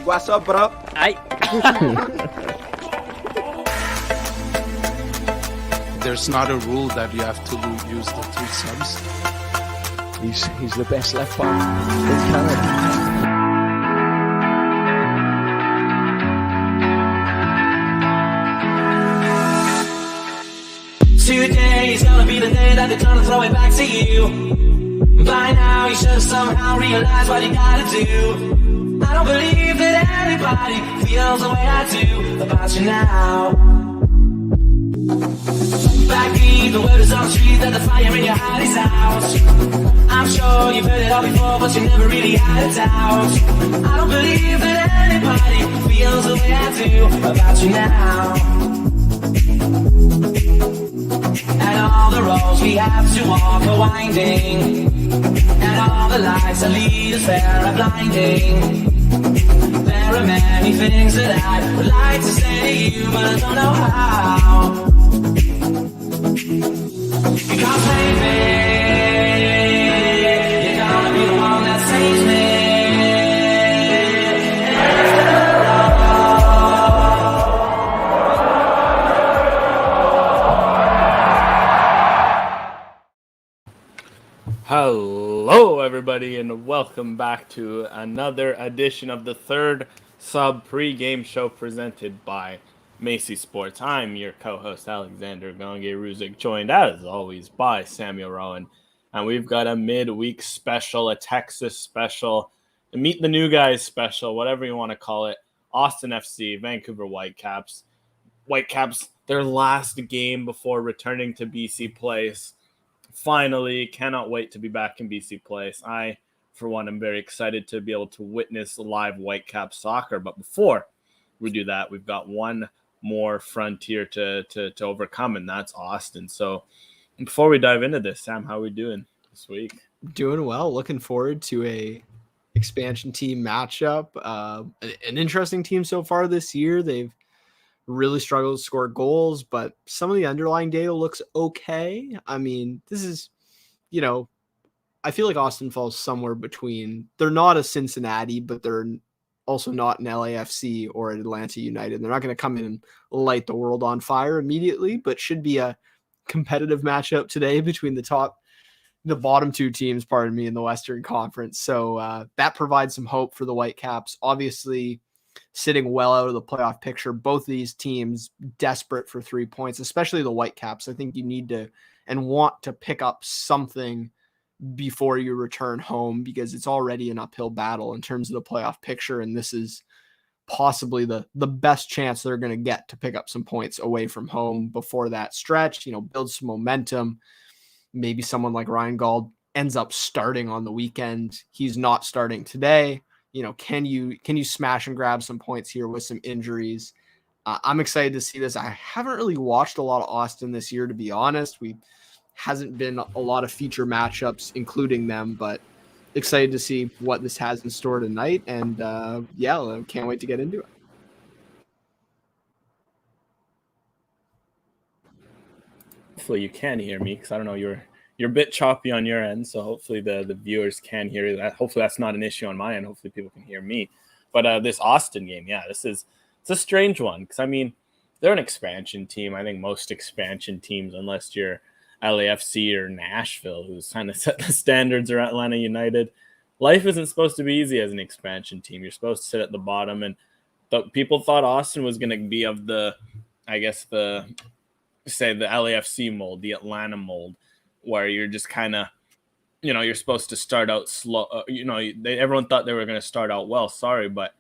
What's up, bro? Aye. There's not a rule that you have to use the 3 subs. He's the best left back in Canada. 2 days gonna be the day that they're gonna throw it back to you. By now you should have somehow realized what you gotta do. I don't believe that anybody feels the way I do about you now. Backbeat, the word is on the street that the fire in your heart is out. I'm sure you've heard it all before, but you never really had a doubt. I don't believe that anybody feels the way I do about you now. And all the roads we have to walk are winding, and all the lights that lead us there are blinding. There are many things that I would like to say to you, but I don't know how. Because maybe you're gonna be the one that saves me. Hello, everybody, and welcome back to another edition of the third sub pre-game show presented by Macy Sports. I'm your co-host, Alexander Gonge-Ruzik, joined as always by Samuel Rowan. And we've got a midweek special, a Texas special, a Meet the New Guys special, whatever you want to call it. Austin FC, Vancouver Whitecaps. Whitecaps, their last game before returning to BC Place. Finally, cannot wait to be back in BC Place. I, for one, am very excited to be able to witness live Whitecap soccer. But before we do that, we've got one more frontier to overcome, and that's Austin. So before we dive into this, Sam, how are we doing this week? Doing well. Looking forward to a expansion team matchup. An interesting team so far this year. They've really struggled to score goals, but some of the underlying data looks okay. I mean, this is, I feel like Austin falls somewhere between. They're not a Cincinnati, but they're also not an LAFC or an Atlanta United. They're not going to come in and light the world on fire immediately, but should be a competitive matchup today between the bottom two teams, in the Western Conference. So that provides some hope for the Whitecaps. Obviously, sitting well out of the playoff picture. Both of these teams desperate for 3 points, especially the Whitecaps. I think you need to and want to pick up something before you return home, because it's already an uphill battle in terms of the playoff picture. And this is possibly the best chance they're going to get to pick up some points away from home before that stretch, build some momentum. Maybe someone like Ryan Gauld ends up starting on the weekend. He's not starting today. Can you smash and grab some points here with some injuries? I'm excited to see this. I haven't really watched a lot of Austin this year, to be honest. We hasn't been a lot of feature matchups, including them, but excited to see what this has in store tonight. And can't wait to get into it. Hopefully you can hear me, because I don't know, you're a bit choppy on your end, so hopefully the viewers can hear that. Hopefully that's not an issue on my end. Hopefully people can hear me. But this Austin game, it's a strange one, because, I mean, they're an expansion team. I think most expansion teams, unless you're LAFC or Nashville, who's kind of set the standards, or Atlanta United, life isn't supposed to be easy as an expansion team. You're supposed to sit at the bottom, and people thought Austin was going to be of the LAFC mold, the Atlanta mold, where you're just kind of, you're supposed to start out slow. Everyone thought they were going to start out well. Sorry, but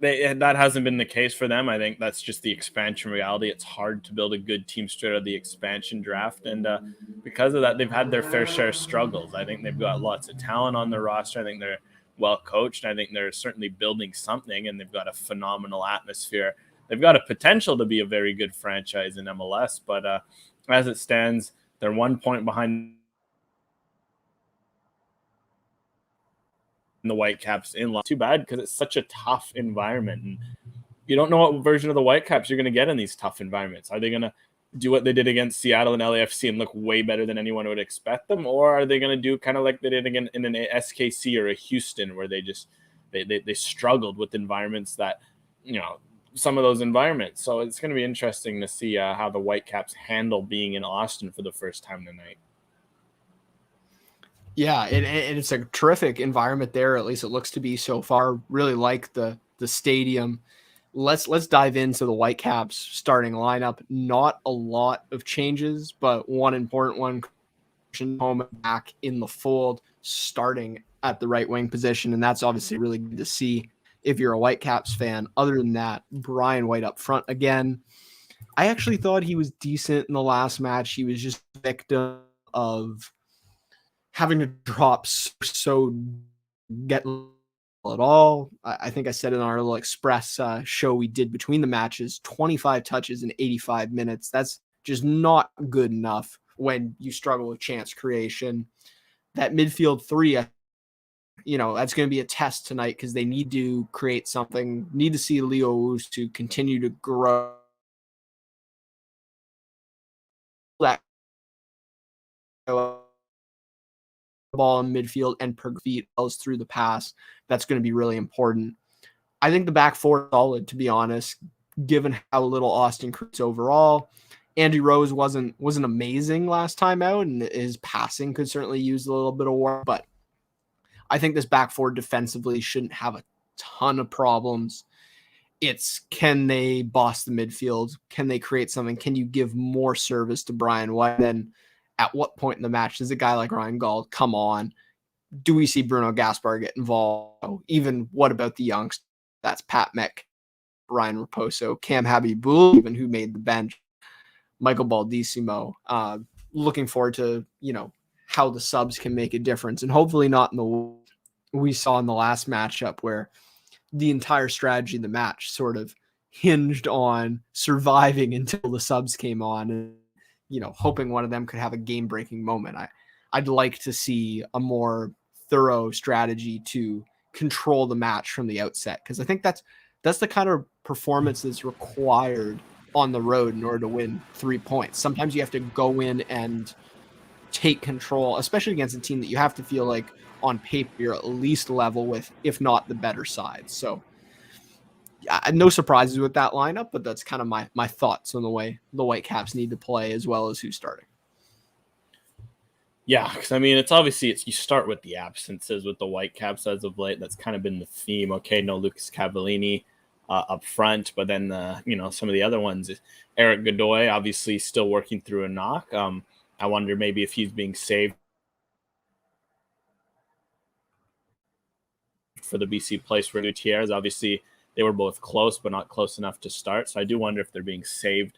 that hasn't been the case for them. I think that's just the expansion reality. It's hard to build a good team straight out of the expansion draft. And because of that, they've had their fair share of struggles. I think they've got lots of talent on their roster. I think they're well coached. I think they're certainly building something, and they've got a phenomenal atmosphere. They've got a potential to be a very good franchise in MLS, but as it stands, they're 1 point behind the Whitecaps in line. Too bad, because it's such a tough environment, and you don't know what version of the Whitecaps you're going to get in these tough environments. Are they going to do what they did against Seattle and LAFC and look way better than anyone would expect them, or are they going to do kind of like they did again in an SKC or a Houston, where they just they struggled with environments that, some of those environments. So it's going to be interesting to see how the Whitecaps handle being in Austin for the first time tonight. Yeah, and it's a terrific environment there. At least it looks to be so far. Really like the stadium. Let's dive into the Whitecaps starting lineup. Not a lot of changes, but one important one. Home back in the fold, starting at the right wing position, and that's obviously really good to see if you're a Whitecaps fan. Other than that, Brian White up front again. I actually thought he was decent in the last match. He was just victim of having to drop so get at all. I think I said in our little express show we did between the matches, 25 touches in 85 minutes. That's just not good enough when you struggle with chance creation. That midfield three, that's going to be a test tonight because they need to create something, need to see Leo to continue to grow that ball in midfield and per feet through the pass. That's going to be really important. I think the back four is solid, to be honest, given how little Austin creates overall. Andy Rose wasn't amazing last time out, and his passing could certainly use a little bit of work, but I think this back four defensively shouldn't have a ton of problems. It's, can they boss the midfield? Can they create something? Can you give more service to Brian White? Then at what point in the match does a guy like Ryan Gauld come on? Do we see Bruno Gaspar get involved? Even what about the youngsters? That's Pat Meck, Ryan Raposo, Cam Habibul, even who made the bench, Michael Baldissimo. Looking forward to, how the subs can make a difference, and hopefully not in the we saw in the last matchup where the entire strategy of the match sort of hinged on surviving until the subs came on and, hoping one of them could have a game-breaking moment. I'd like to see a more thorough strategy to control the match from the outset, because I think that's the kind of performance that's required on the road in order to win 3 points. Sometimes you have to go in and take control, especially against a team that you have to feel like on paper you're at least level with, if not the better side. So no surprises with that lineup, but that's kind of my thoughts on the way the Whitecaps need to play as well as who's starting. Yeah, because it's obviously you start with the absences with the Whitecaps as of late. That's kind of been the theme. Okay, no Lucas Cavallini up front, but then some of the other ones, Eric Godoy obviously still working through a knock. I wonder maybe if he's being saved for the BC place for Gutierrez. Obviously, they were both close, but not close enough to start. So I do wonder if they're being saved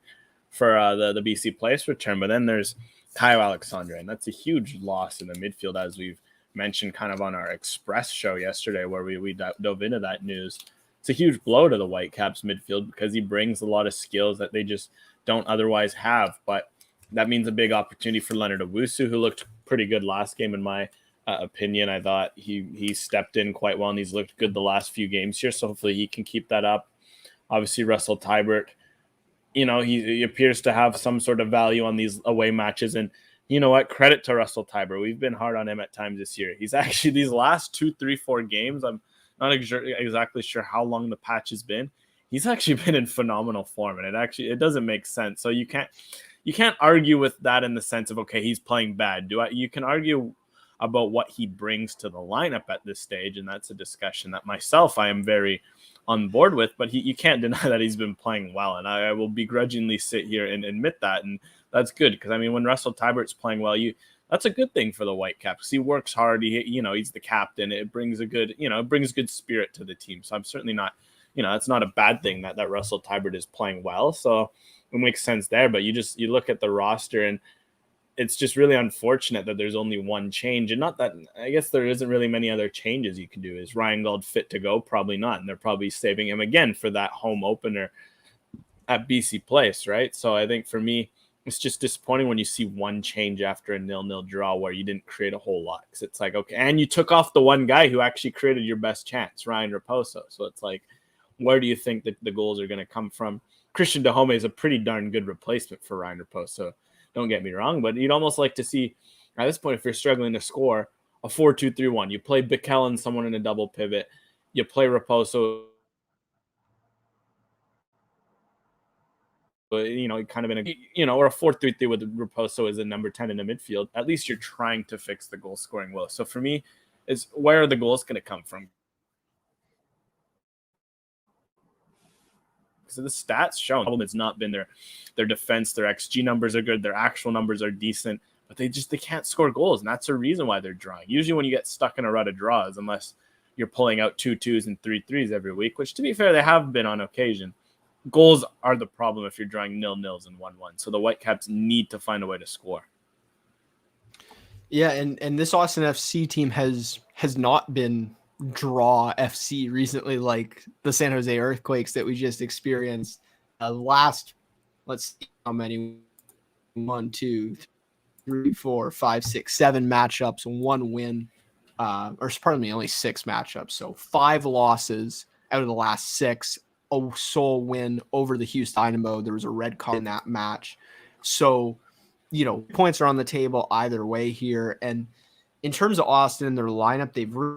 for the BC place return. But then there's Kyle Alexandre, and that's a huge loss in the midfield, as we've mentioned kind of on our Express show yesterday, where we dove into that news. It's a huge blow to the Whitecaps midfield because he brings a lot of skills that they just don't otherwise have. But that means a big opportunity for Leonard Owusu, who looked pretty good last game in my opinion. I thought he stepped in quite well, and he's looked good the last few games here. So hopefully he can keep that up. Obviously, Russell Tybert, he appears to have some sort of value on these away matches. And you know what? Credit to Russell Tybert. We've been hard on him at times this year. He's actually, these last 2, 3, 4 games, I'm not exactly sure how long the patch has been. He's actually been in phenomenal form, and it doesn't make sense. So you can't argue with that in the sense of, okay, he's playing bad. You can argue about what he brings to the lineup at this stage, and that's a discussion that myself I am very on board with, but you can't deny that he's been playing well, and I will begrudgingly sit here and admit that, and that's good, because when Russell Tybert's playing well, that's a good thing for the Whitecaps. He works hard. He's the captain. It brings a good, it brings good spirit to the team. So I'm certainly not, it's not a bad thing that Russell Tybert is playing well. So it makes sense there. But you look at the roster, and it's just really unfortunate that there's only one change, and not that, I guess there isn't really many other changes you can do. Is Ryan Gauld fit to go? Probably not. And they're probably saving him again for that home opener at BC Place, right? So I think for me, it's just disappointing when you see one change after a 0-0 draw where you didn't create a whole lot. Because it's like, okay, and you took off the one guy who actually created your best chance, Ryan Raposo. So it's like, where do you think that the goals are going to come from? Christian Dahome is a pretty darn good replacement for Ryan Raposo. Don't get me wrong, but you'd almost like to see, at this point, if you're struggling to score, a 4-2-3-1. You play Bikel and someone in a double pivot. you play Raposo, kind of in a, or a 4-3-3 with Raposo as a number 10 in the midfield. At least you're trying to fix the goal scoring woes. So for me, is where are the goals going to come from? So the stats show the problem has not been their defense. Their XG numbers are good. Their actual numbers are decent, but they can't score goals, and that's a reason why they're drawing. Usually when you get stuck in a rut of draws, unless you're pulling out 2-2s and 3-3s every week, which to be fair, they have been on occasion, goals are the problem if you're drawing 0-0s and 1-1. So the Whitecaps need to find a way to score. Yeah, and this Austin FC team has not been draw FC recently, like the San Jose Earthquakes that we just experienced last. Let's see how many: 1, 2, 3, 4, 5, 6, 7 matchups, 1 win, or pardon me, only 6 matchups. So 5 losses out of the last 6. A sole win over the Houston Dynamo. There was a red card in that match. So, points are on the table either way here. And in terms of Austin and their lineup,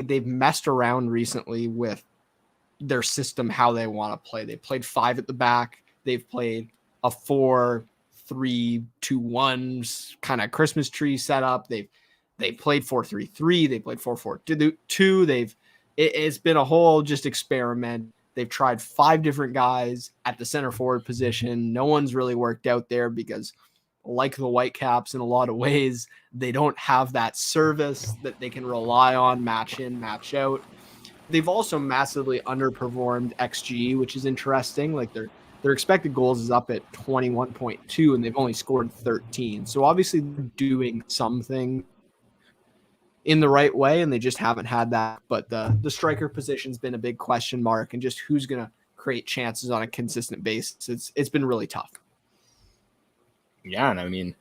they've messed around recently with their system, how they want to play. They played 5 at the back. They've played a 4-3-2-1 kind of Christmas tree setup. They played 4-3-3. They played 4-4-2. It's been a whole just experiment. They've tried 5 different guys at the center forward position. No one's really worked out there because, like the Whitecaps in a lot of ways, they don't have that service that they can rely on, match in, match out. They've also massively underperformed XG, which is interesting. Like their expected goals is up at 21.2, and they've only scored 13. So obviously they're doing something in the right way, and they just haven't had that. But the striker position's been a big question mark, and just who's going to create chances on a consistent basis. It's been really tough. Yeah, and I mean,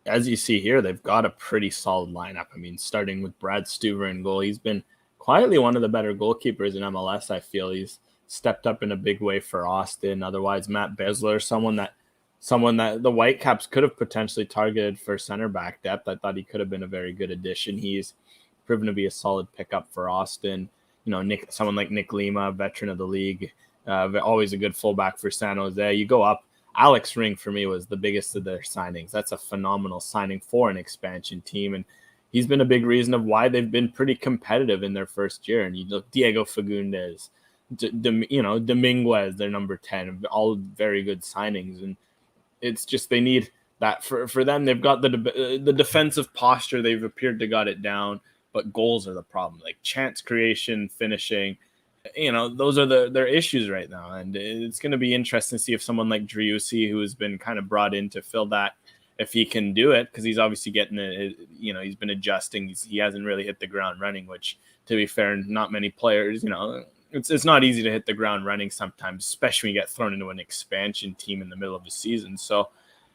as you see here, they've got a pretty solid lineup. I mean, starting with Brad Stuver in goal, he's been quietly one of the better goalkeepers in MLS. I feel he's stepped up in a big way for Austin. Otherwise, Matt Besler, someone that the Whitecaps could have potentially targeted for center back depth. I thought he could have been a very good addition. He's proven to be a solid pickup for Austin. Someone like Nick Lima, veteran of the league, always a good fullback for San Jose. You go up, Alex Ring for me was the biggest of their signings. That's a phenomenal signing for an expansion team, and he's been a big reason of why they've been pretty competitive in their first year. And you look, Diego Fagundes, Dominguez, their number 10, all very good signings. And it's just they need that for them. They've got the defensive posture. They've appeared to got it down, but goals are the problem. Like chance creation, finishing, those are their issues right now. And it's going to be interesting to see if someone like Driussi, who has been kind of brought in to fill that, if he can do it, because he's obviously getting it. He's been adjusting. He hasn't really hit the ground running, which, to be fair, not many players, it's not easy to hit the ground running sometimes, especially when you get thrown into an expansion team in the middle of the season. So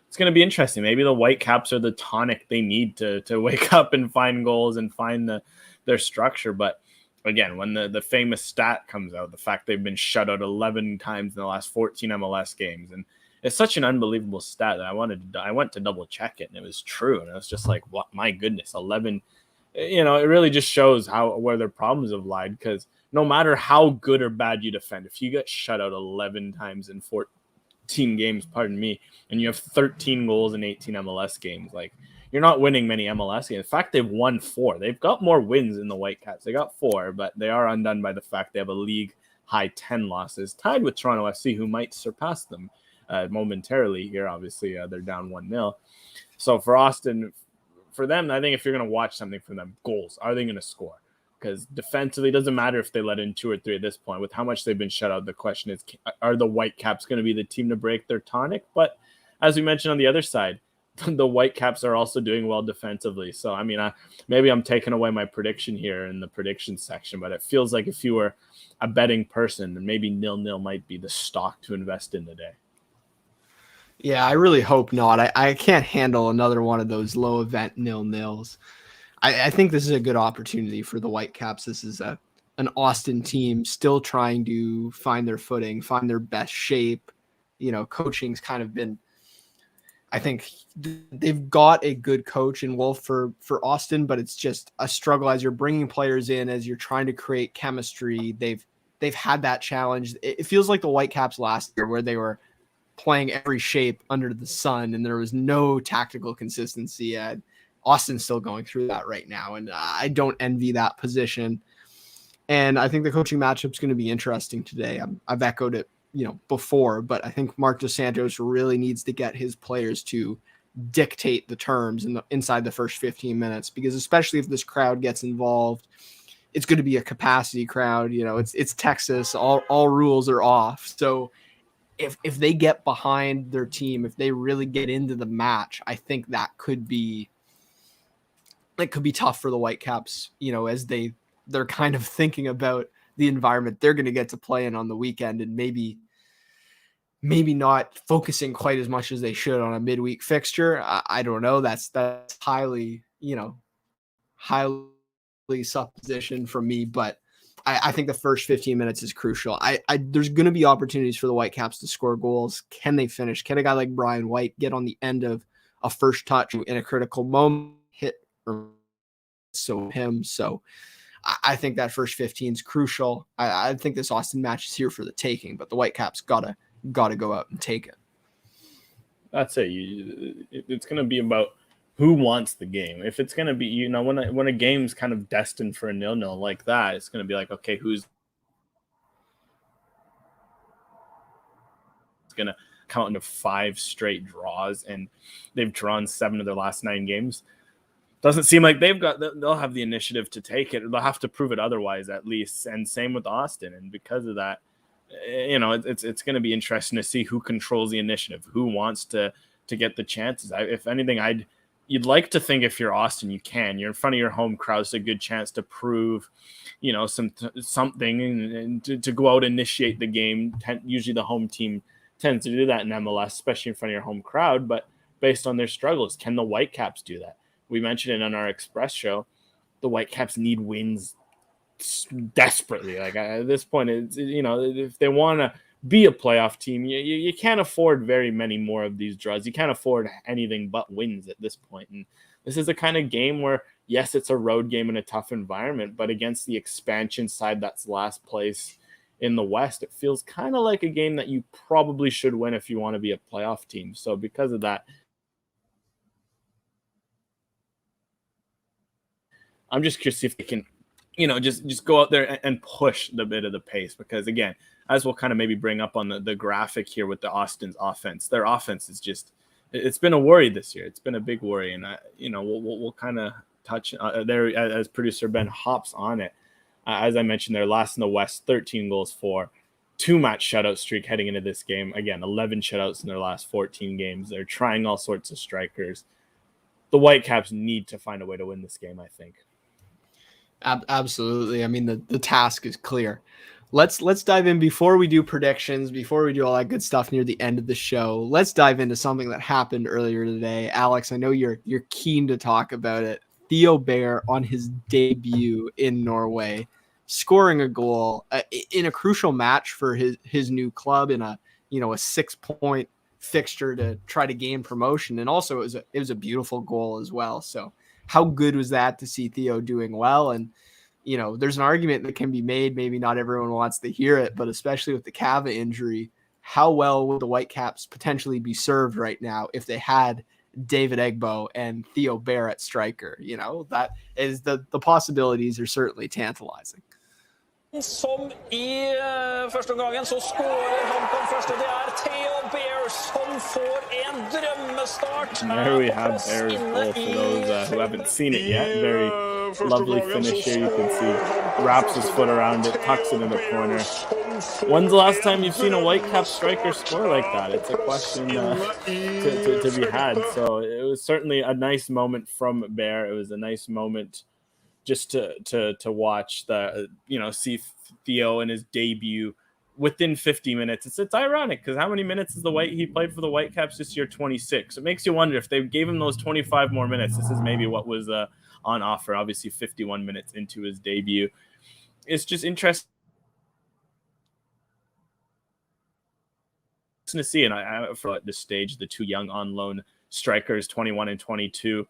it's going to be interesting. Maybe the Whitecaps are the tonic they need to wake up and find goals and find their structure. But again, when the famous stat comes out, the fact they've been shut out 11 times in the last 14 MLS games, and it's such an unbelievable stat that I went to double check it, and it was true. And I was just like, what? My goodness, 11. It really just shows where their problems have lied, because no matter how good or bad you defend, if you get shut out 11 times in 14 games, and you have 13 goals in 18 MLS games, like, you're not winning many MLS games. In fact, they've won 4. They've got more wins than the Whitecaps. They got 4, but they are undone by the fact they have a league high 10 losses, tied with Toronto FC, who might surpass them momentarily here. Obviously, they're down 1-0. So for Austin, for them, I think if you're going to watch something from them, goals. Are they going to score? Because defensively, it doesn't matter if they let in 2 or 3 at this point. With how much they've been shut out, the question is, are the Whitecaps going to be the team to break their tonic? But as we mentioned on the other side, the Whitecaps are also doing well defensively. So, I mean, maybe I'm taking away my prediction here in the prediction section, but it feels like if you were a betting person, then maybe 0-0 might be the stock to invest in today. Yeah, I really hope not. I can't handle another one of those low event 0-0s. I think this is a good opportunity for the Whitecaps. This is an Austin team still trying to find their footing, find their best shape. Coaching's kind of been, I think they've got a good coach in Wolf for Austin, but it's just a struggle as you're bringing players in, as you're trying to create chemistry. They've they've had that challenge. It feels like the Whitecaps last year where they were playing every shape under the sun and there was no tactical consistency. Austin's still going through that right now, and I don't envy that position. And I think the coaching matchup is going to be interesting today. I've echoed it, before, but I think Mark DeSantos really needs to get his players to dictate the terms inside the first 15 minutes, because especially if this crowd gets involved, it's going to be a capacity crowd. It's Texas. All rules are off. So if they get behind their team, if they really get into the match, I think that could be tough for the Whitecaps, as they're kind of thinking about the environment they're going to get to play in on the weekend, and maybe not focusing quite as much as they should on a midweek fixture. I don't know. That's highly supposition from me, but I think the first 15 minutes is crucial. There's going to be opportunities for the Whitecaps to score goals. Can they finish? Can a guy like Brian White get on the end of a first touch in a critical moment, hit or so him? So I think that first 15 is crucial. I think this Austin match is here for the taking, but the Whitecaps gotta go out and take it. That's it. It's going to be about who wants the game. If it's going to be, when a game's kind of destined for a 0-0 like that, it's going to be like, okay, who's going to come out into 5 straight draws, and they've drawn 7 of their last 9 games. Doesn't seem like they'll have the initiative to take it. They'll have to prove it otherwise, at least. And same with Austin. And because of that, it's going to be interesting to see who controls the initiative, who wants to get the chances. If anything, you'd like to think if you're Austin, you're in front of your home crowd. It's a good chance to prove, something and to go out and initiate the game. Usually the home team tends to do that in MLS, especially in front of your home crowd. But based on their struggles, can the Whitecaps do that? We mentioned it on our Express show. The Whitecaps need wins desperately. Like at this point, it's, if they want to be a playoff team, you can't afford very many more of these draws. You can't afford anything but wins at this point. And this is the kind of game where, yes, it's a road game in a tough environment, but against the expansion side that's last place in the West, it feels kind of like a game that you probably should win if you want to be a playoff team. So because of that, I'm just curious if they can, just go out there and push the bit of the pace. Because again, as we'll kind of maybe bring up on the graphic here with the Austin's offense, their offense is it's been a worry this year. It's been a big worry, and we'll kind of touch there as producer Ben hops on it. As I mentioned, they're last in the West, 13 goals for, 2-match shutout streak heading into this game. Again, 11 shutouts in their last 14 games. They're trying all sorts of strikers. The Whitecaps need to find a way to win this game, I think. Absolutely. I mean, the task is clear. Let's dive in before we do predictions, before we do all that good stuff near the end of the show. Let's dive into something that happened earlier today. Alex, I know you're keen to talk about it. Theo Bair on his debut in Norway, scoring a goal in a crucial match for his new club in a 6-point fixture to try to gain promotion. And also it was a beautiful goal as well. So how good was that to see Theo doing well? And, there's an argument that can be made. Maybe not everyone wants to hear it, but especially with the Cava injury, how well would the Whitecaps potentially be served right now if they had David Egbo and Theo Bair at striker? That is the possibilities are certainly tantalizing. Som i første omgangen så skårer han på den første. Det Theo Bair som får en drømmestart. There we have Bair's goal for those who haven't seen it yet. Very lovely finish here. You can see wraps his foot around it, tucks it in the corner. When's the last time you've seen a Whitecap striker score like that? It's a question to be had. So it was certainly a nice moment from Bair. It was a nice moment just to watch see Theo in his debut within 50 minutes. It's ironic because how many minutes is he played for the Whitecaps this year? 26. It makes you wonder if they gave him those 25 more minutes. This is maybe what was on offer. Obviously, 51 minutes into his debut. It's just interesting to see. And I for at this stage, the two young on loan strikers, 21 and 22.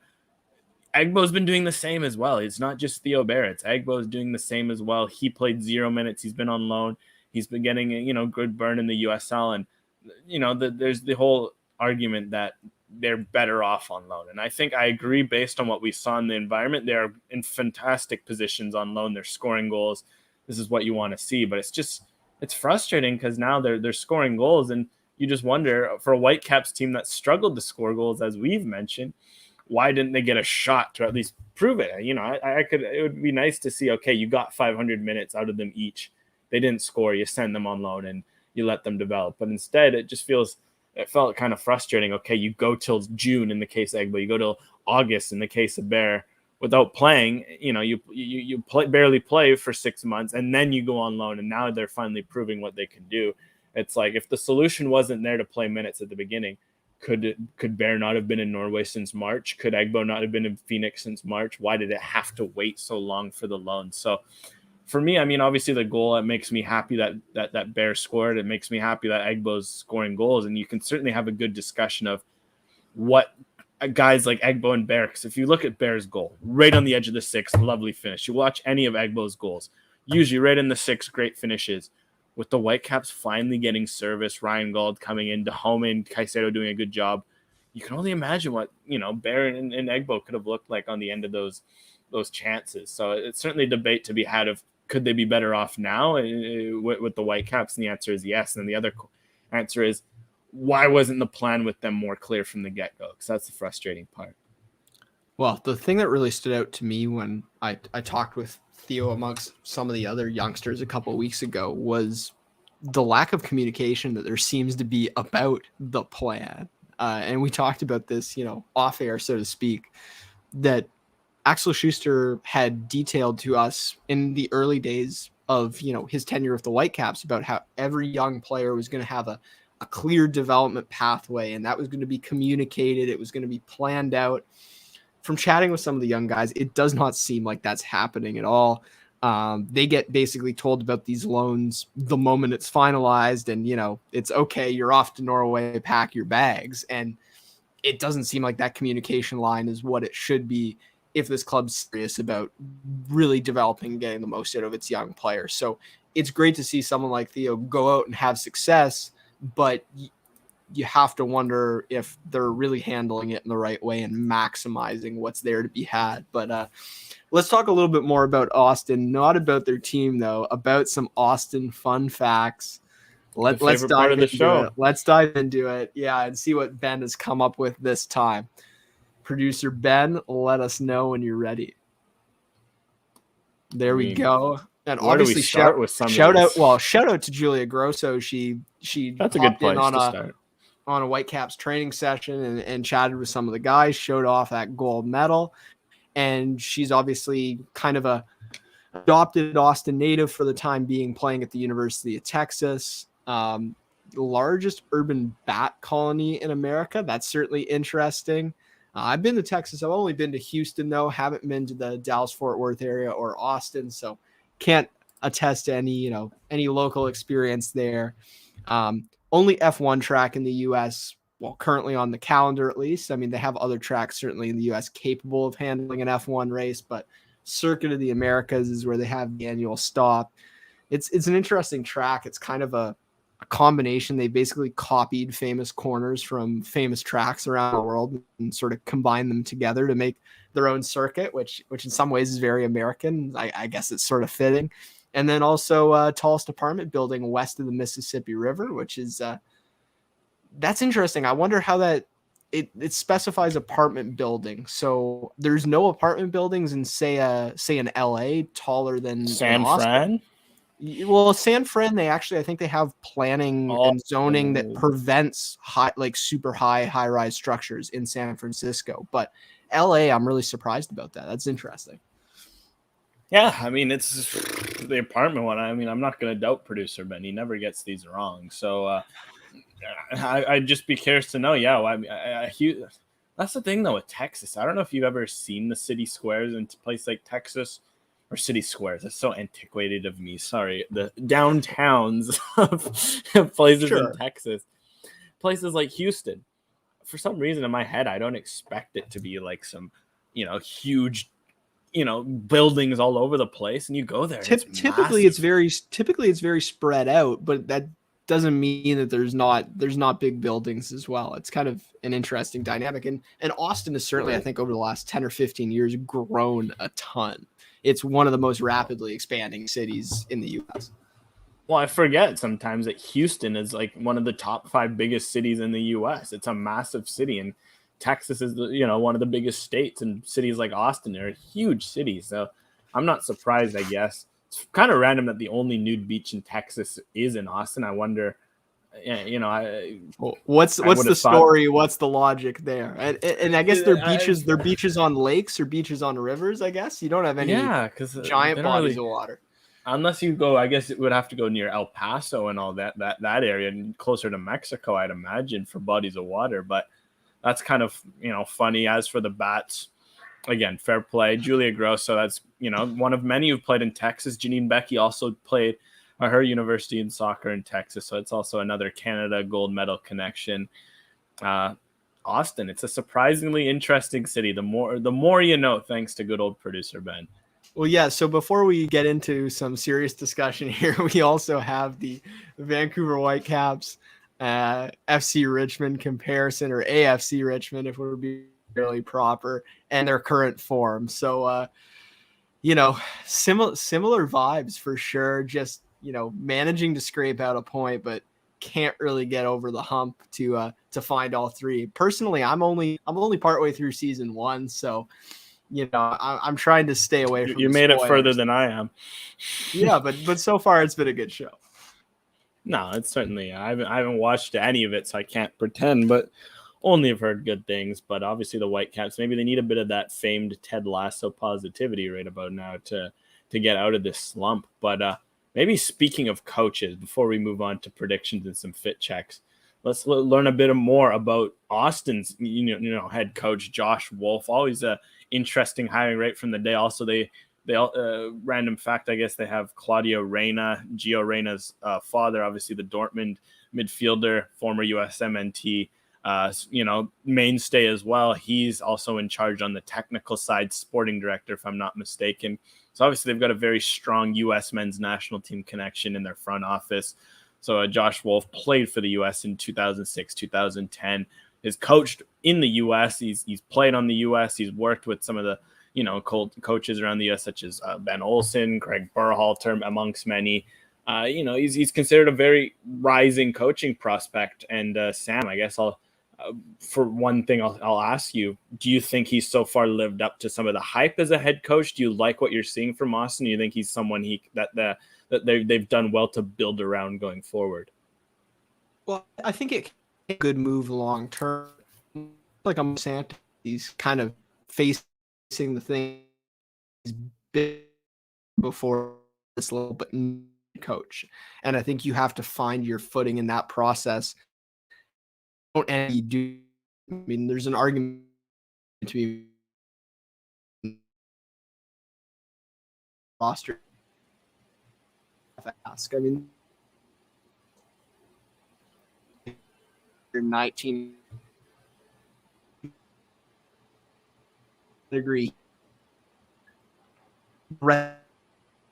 Egbo's been doing the same as well. It's not just Theo Barrett's. Egbo's doing the same as well. He played 0 minutes. He's been on loan. He's been getting, good burn in the USL. And, there's the whole argument that they're better off on loan. And I think I agree based on what we saw in the environment. They're in fantastic positions on loan. They're scoring goals. This is what you want to see. But it's frustrating because now they're scoring goals. And you just wonder, for a Whitecaps team that struggled to score goals, as we've mentioned, why didn't they get a shot to at least prove it? It would be nice to see, okay, you got 500 minutes out of them each. They didn't score. You send them on loan and you let them develop. But instead, it felt kind of frustrating. Okay, you go till June in the case of Egbo. You go till August in the case of Bear without playing. You barely play for 6 months and then you go on loan. And now they're finally proving what they can do. It's like if the solution wasn't there to play minutes at the beginning, could Bear not have been in Norway since March? Could Egbo not have been in Phoenix since March? Why did it have to wait so long for the loan? So for me, obviously the goal, it makes me happy that Bear scored. It makes me happy that Egbo's scoring goals. And you can certainly have a good discussion of what guys like Egbo and Bear, because if you look at Bear's goal, right on the edge of the six, lovely finish. You watch any of Egbo's goals, usually right in the six, great finishes. With the Whitecaps finally getting service, Ryan Gauld coming in, Dahomey, Caicedo doing a good job, you can only imagine what Bear and Egbo could have looked like on the end of those chances. So it's certainly a debate to be had of could they be better off now with the Whitecaps, and the answer is yes. And then the other answer is why wasn't the plan with them more clear from the get-go? Because that's the frustrating part. Well, the thing that really stood out to me when I talked with Theo amongst some of the other youngsters a couple of weeks ago was the lack of communication that there seems to be about the plan. And we talked about this, off air, so to speak, that Axel Schuster had detailed to us in the early days of, his tenure with the Whitecaps about how every young player was going to have a clear development pathway, and that was going to be communicated. It was going to be planned out. From chatting with some of the young guys, it does not seem like that's happening at all. They get basically told about these loans the moment it's finalized, and it's okay, you're off to Norway, pack your bags. And it doesn't seem like that communication line is what it should be if this club's serious about really developing and getting the most out of its young players. So it's great to see someone like Theo go out and have success, but you have to wonder if they're really handling it in the right way and maximizing what's there to be had. But let's talk a little bit more about Austin, not about their team though, about some Austin fun facts. Let's dive into the show. Let's dive into it. Yeah. And see what Ben has come up with this time. Producer Ben, let us know when you're ready. There we go. And obviously shout out to Julia Grosso. She that's a good place to start. On a Whitecaps training session and chatted with some of the guys, showed off that gold medal. And she's obviously kind of a adopted Austin native for the time being, playing at the University of Texas. The largest urban bat colony in America. That's certainly interesting. I've been to Texas. I've only been to Houston, though. Haven't been to the Dallas-Fort Worth area or Austin, so can't attest to any local experience there. Only F1 track in the U.S., well, currently on the calendar at least. I mean, they have other tracks certainly in the U.S. capable of handling an F1 race, but Circuit of the Americas is where they have the annual stop. It's an interesting track. It's kind of a combination. They basically copied famous corners from famous tracks around the world and sort of combined them together to make their own circuit, which in some ways is very American. I guess it's sort of fitting. And then also tallest apartment building west of the Mississippi River, which is that's interesting. I wonder how that it specifies apartment building. So there's no apartment buildings in say in LA taller than San Fran. Well, San Fran, I think they have planning and zoning that prevents super high rise structures in San Francisco. But LA, I'm really surprised about that. That's interesting. Yeah, I mean, it's the apartment one. I mean, I'm not going to doubt producer Ben. He never gets these wrong. So I'd just be curious to know. Yeah, well, I mean, that's the thing, though, with Texas. I don't know if you've ever seen the city squares in a place like Texas. Or city squares. That's so antiquated of me. Sorry. The downtowns of places in Texas. Places like Houston. For some reason in my head, I don't expect it to be like some huge, buildings all over the place, and you go there. Typically it's very spread out, but that doesn't mean that there's not big buildings as well. It's kind of an interesting dynamic. And Austin has certainly, I think, over the last 10 or 15 years grown a ton. It's one of the most rapidly expanding cities in the US. Well, I forget sometimes that Houston is like one of the top 5 biggest cities in the US. It's a massive city, and Texas is one of the biggest states, and cities like Austin are huge cities. So I'm not surprised, I guess. It's kind of random that the only nude beach in Texas is in Austin. I wonder, what's the story? What's the logic there? And I guess they're beaches on lakes or beaches on rivers. I guess you don't have any giant bodies of water. Unless you go, I guess it would have to go near El Paso and all that area, and closer to Mexico, I'd imagine, for bodies of water. But that's kind of funny. As for the Bats, again, fair play. Julia Grosso, that's one of many who've played in Texas. Janine Becky also played her university in soccer in Texas, so it's also another Canada gold medal connection. Austin, it's a surprisingly interesting city. The more you know, thanks to good old producer Ben. Well, yeah. So before we get into some serious discussion here, we also have the Vancouver Whitecaps FC Richmond comparison, or AFC Richmond, if we're being really proper, and their current form. So, similar vibes for sure. Just managing to scrape out a point, but can't really get over the hump to find all three. Personally, I'm only partway through season 1, so. I'm trying to stay away from. You made it further than I am. Yeah, but so far it's been a good show. No, it's certainly. I haven't watched any of it, so I can't pretend. But only have heard good things. But obviously the Whitecaps, maybe they need a bit of that famed Ted Lasso positivity right about now to get out of this slump. But maybe speaking of coaches, before we move on to predictions and some fit checks, let's learn a bit more about Austin's head coach Josh Wolf. Always a interesting hiring right from the day. Also, they random fact, I guess they have Claudio Reyna, Gio Reyna's father, obviously the Dortmund midfielder, former USMNT, mainstay as well. He's also in charge on the technical side, sporting director, if I'm not mistaken. So obviously they've got a very strong U.S. men's national team connection in their front office. So Josh Wolf played for the U.S. in 2006, 2010. Has coached in the U.S. He's played on the U.S. He's worked with some of the coaches around the U.S. such as Ben Olsen, Greg Berhalter, amongst many. He's considered a very rising coaching prospect. And Sam, I guess for one thing I'll ask you: do you think he's so far lived up to some of the hype as a head coach? Do you like what you're seeing from Austin? Do you think he's someone that they've done well to build around going forward? Well, I think it. Good move long term. Like I'm saying, he's kind of facing the thing before this little but coach, and I think you have to find your footing in that process. I mean, there's an argument to be roster. I mean. 19 degree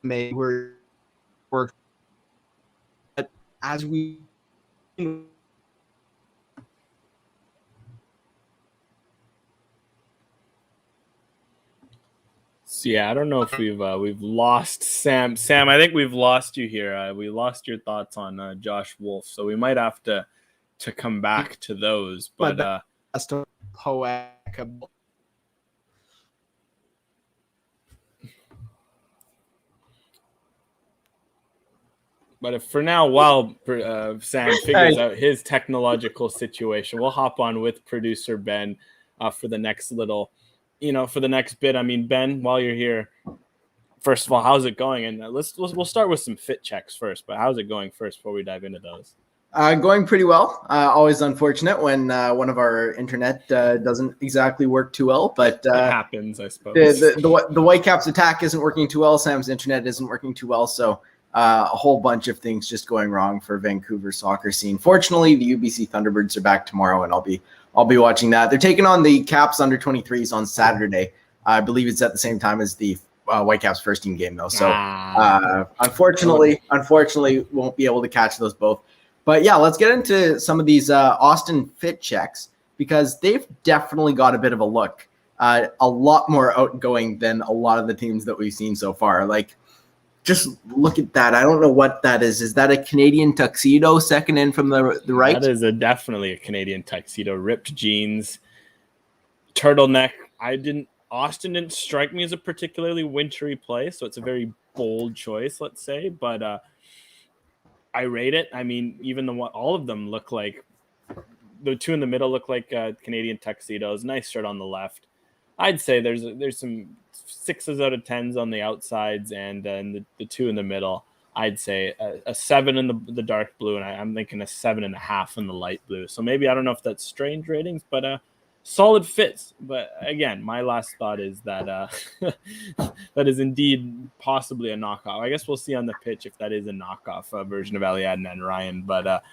may work, but as we so yeah, I don't know if we've lost Sam. Sam, I think we've lost you here. We lost your thoughts on Josh Wolf, so we might have to come back to those, but that's the poetic. But if for now, while Sam figures out his technological situation, we'll hop on with producer Ben for the next for the next bit. I mean, Ben, while you're here, first of all, how's it going? And we'll start with some fit checks first. But how's it going first before we dive into those? Going pretty well. Always unfortunate when one of our internet doesn't exactly work too well, but it happens, I suppose. The Whitecaps attack isn't working too well. Sam's internet isn't working too well, so a whole bunch of things just going wrong for Vancouver soccer scene. Fortunately, the UBC Thunderbirds are back tomorrow, and I'll be watching that. They're taking on the Caps under 23s on Saturday. I believe it's at the same time as the Whitecaps first team game though. So Totally. unfortunately, won't be able to catch those both. But yeah, let's get into some of these Austin fit checks because they've definitely got a bit of a look. A lot more outgoing than a lot of the teams that we've seen so far. Like, just look at that. I don't know what that is. Is that a Canadian tuxedo second in from the right? That is definitely a Canadian tuxedo. Ripped jeans, turtleneck. Austin didn't strike me as a particularly wintry play, so it's a very bold choice, let's say. But I rate it. I mean, even all of them look like the two in the middle look like Canadian tuxedos. Nice shirt on the left. I'd say there's some 6s out of 10s on the outsides, and then the two in the middle. I'd say a 7 in the dark blue, and I'm thinking a 7.5 in the light blue. So maybe I don't know if that's strange ratings, but solid fits. But again, my last thought is that that is indeed possibly a knockoff. I guess we'll see on the pitch if that is a knockoff version of Eliadna and Ryan. But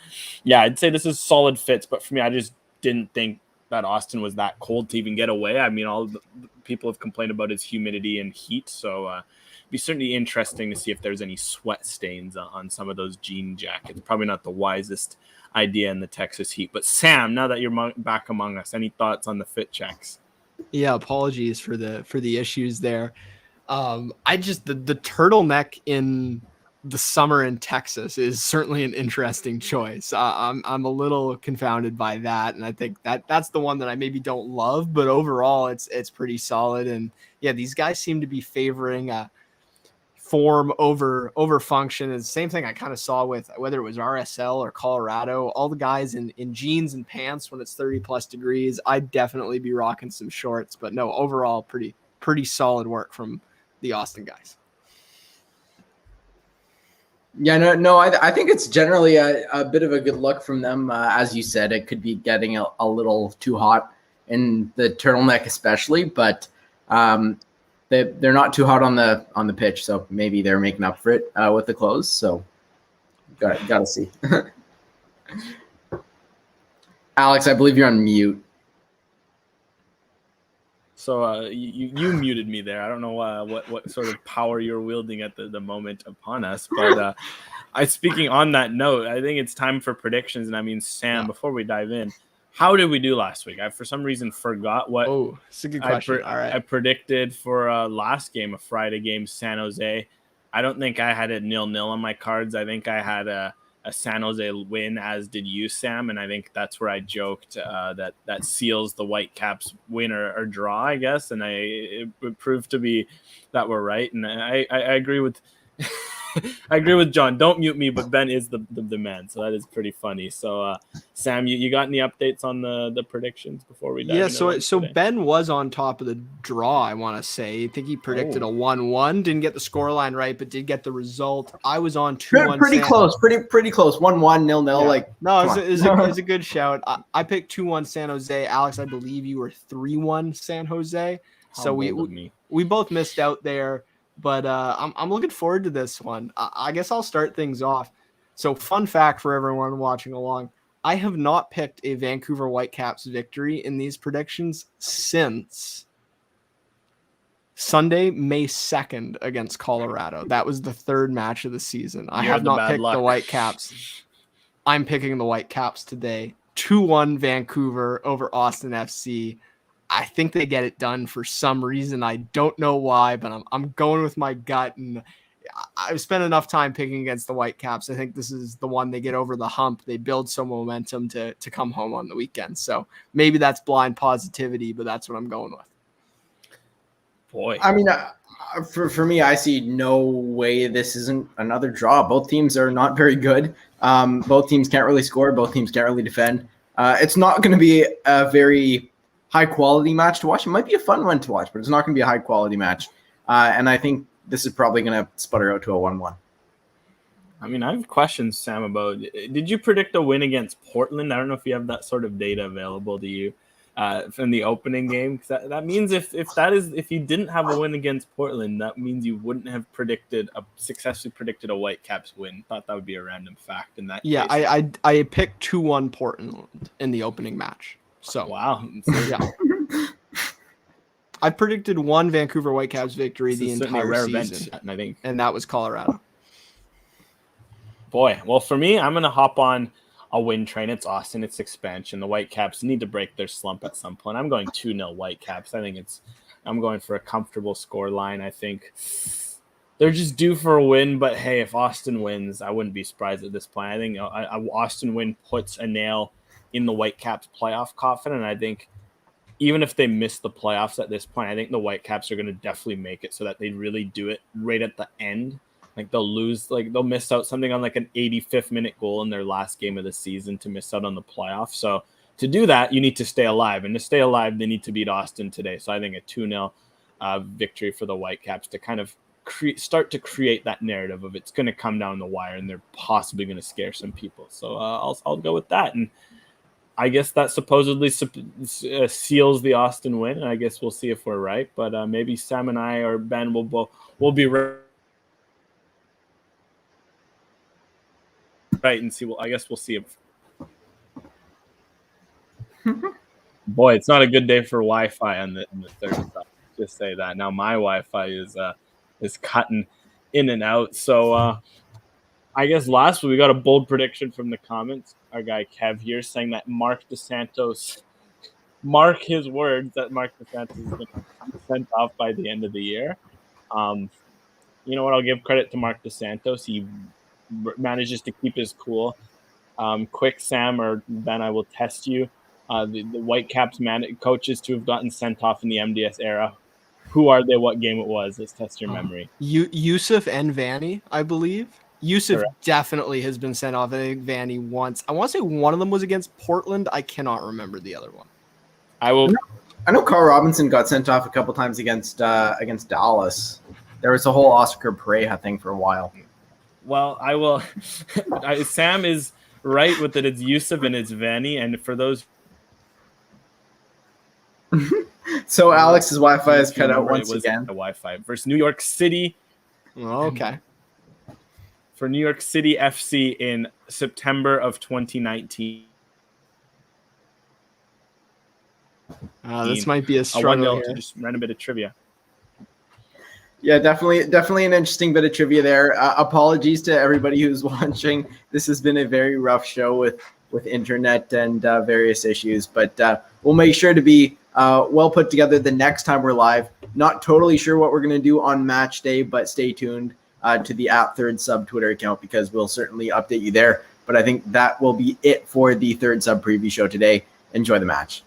yeah, I'd say this is solid fits. But for me, I just didn't think that Austin was that cold to even get away. I mean, all the people have complained about his humidity and heat, so it'd be certainly interesting to see if there's any sweat stains on some of those jean jackets. Probably not the wisest idea in the Texas heat. But Sam, now that you're back among us, any thoughts on the fit checks? Yeah, apologies for the issues there. I just the turtleneck in the summer in Texas is certainly an interesting choice. I'm a little confounded by that, and I think that's the one that I maybe don't love, but overall it's pretty solid. And yeah, these guys seem to be favoring form over function. And the same thing I kind of saw with whether it was RSL or Colorado. All the guys in jeans and pants when it's 30 plus degrees, I'd definitely be rocking some shorts. But no, overall pretty solid work from the Austin guys. Yeah, no, I think it's generally a bit of a good look from them. As you said, it could be getting a little too hot in the turtleneck, especially, but they're not too hot on the pitch, so maybe they're making up for it with the clothes. So, gotta see. Alex, I believe you're on mute. So you muted me there. I don't know what sort of power you're wielding at the moment upon us. But speaking on that note, I think it's time for predictions. And I mean, Sam, before we dive in, how did we do last week? I, for some reason, forgot what it's a good question. All right. I predicted for last game, a Friday game, San Jose. I don't think I had it 0-0 on my cards. I think I had a San Jose win, as did you, Sam, and I think that's where I joked that seals the Whitecaps win or draw, I guess, and it proved to be that we're right, and I agree with I agree with John. Don't mute me, but Ben is the man, so that is pretty funny. So, Sam, you got any updates on the predictions before we dive into so Ben was on top of the draw, I want to say. I think he predicted a 1-1, didn't get the scoreline right, but did get the result. I was on 2-1. Pretty close, 1-1, 0-0. Yeah. Like, no, it's a good shout. I picked 2-1 San Jose. Alex, I believe you were 3-1 San Jose. So we both missed out there. But I'm looking forward to this one. I guess I'll start things off. So fun fact for everyone watching along, I have not picked a Vancouver Whitecaps victory in these predictions since Sunday, May 2nd against Colorado. That was the third match of the season. I have not picked the Whitecaps. I'm picking the Whitecaps today. 2-1 Vancouver over Austin FC. I think they get it done for some reason. I don't know why, but I'm going with my gut, and I've spent enough time picking against the Whitecaps. I think this is the one they get over the hump. They build some momentum to come home on the weekend. So maybe that's blind positivity, but that's what I'm going with. Boy, I mean, for me, I see no way this isn't another draw. Both teams are not very good. Both teams can't really score. Both teams can't really defend. It's not going to be a very high quality match to watch. It might be a fun one to watch, but it's not going to be a high quality match. And I think this is probably going to sputter out to a 1-1. I mean, I have questions, Sam, about, did you predict a win against Portland? I don't know if you have that sort of data available to you from the opening game. 'Cause that means if you didn't have a win against Portland, that means you wouldn't have successfully predicted a Whitecaps win. Thought that would be a random fact in that case. I picked 2-1 Portland in the opening match. So wow. Yeah. I predicted one Vancouver Whitecaps victory This the is certainly a entire rare event, season, and I think, and that was Colorado. boy, well, for me, I'm going to hop on a win train. It's Austin. It's expansion. The Whitecaps need to break their slump at some point. I'm going 2-0 Whitecaps. I'm going for a comfortable score line. I think they're just due for a win, but hey, if Austin wins, I wouldn't be surprised at this point. I think a Austin win puts a nail in the Whitecaps playoff coffin, and I think even if they miss the playoffs at this point, I think the Whitecaps are going to definitely make it so that they really do it right at the end. Like they'll miss out something on like an 85th minute goal in their last game of the season to miss out on the playoffs. So to do that, you need to stay alive, and to stay alive, they need to beat Austin today. So I think a 2-0 victory for the Whitecaps to kind of start to create that narrative of it's going to come down the wire and they're possibly going to scare some people. So I'll go with that. And I guess that supposedly seals the Austin win. And I guess we'll see if we're right. But maybe Sam and I or Ben will be right and see. Well, I guess we'll see if. Boy, it's not a good day for Wi-Fi on the third side. Just say that. Now my Wi-Fi is cutting in and out. So I guess last week we got a bold prediction from the comments. Our guy Kev here saying that mark his words that Mark DeSantos is going to be sent off by the end of the year. You know what? I'll give credit to Mark DeSantos. He manages to keep his cool. Quick, Sam or Ben, I will test you. The Whitecaps coaches to have gotten sent off in the MDS era. Who are they? What game it was? Let's test your memory. Yusuf and Vanny, I believe. Yusuf Correct. definitely has been sent off. I think Vanny once. I want to say one of them was against Portland. I cannot remember the other one. I know Carl Robinson got sent off a couple times against Dallas. There was a whole Oscar Pereira thing for a while. Well, I will. Sam is right with that. It's Yusuf and it's Vanny, and for those. So Alex's Wi-Fi is cut out once again. The Wi-Fi versus New York City. Oh, okay. For New York City FC in September of 2019. This might be a struggle here. Just ran a bit of trivia. Yeah, definitely an interesting bit of trivia there. Apologies to everybody who's watching. This has been a very rough show with internet and various issues, but we'll make sure to be well put together the next time we're live. Not totally sure what we're going to do on match day, but stay tuned to the @3rdsub Twitter account because we'll certainly update you there. But I think that will be it for the 3rd Sub preview show today. Enjoy the match.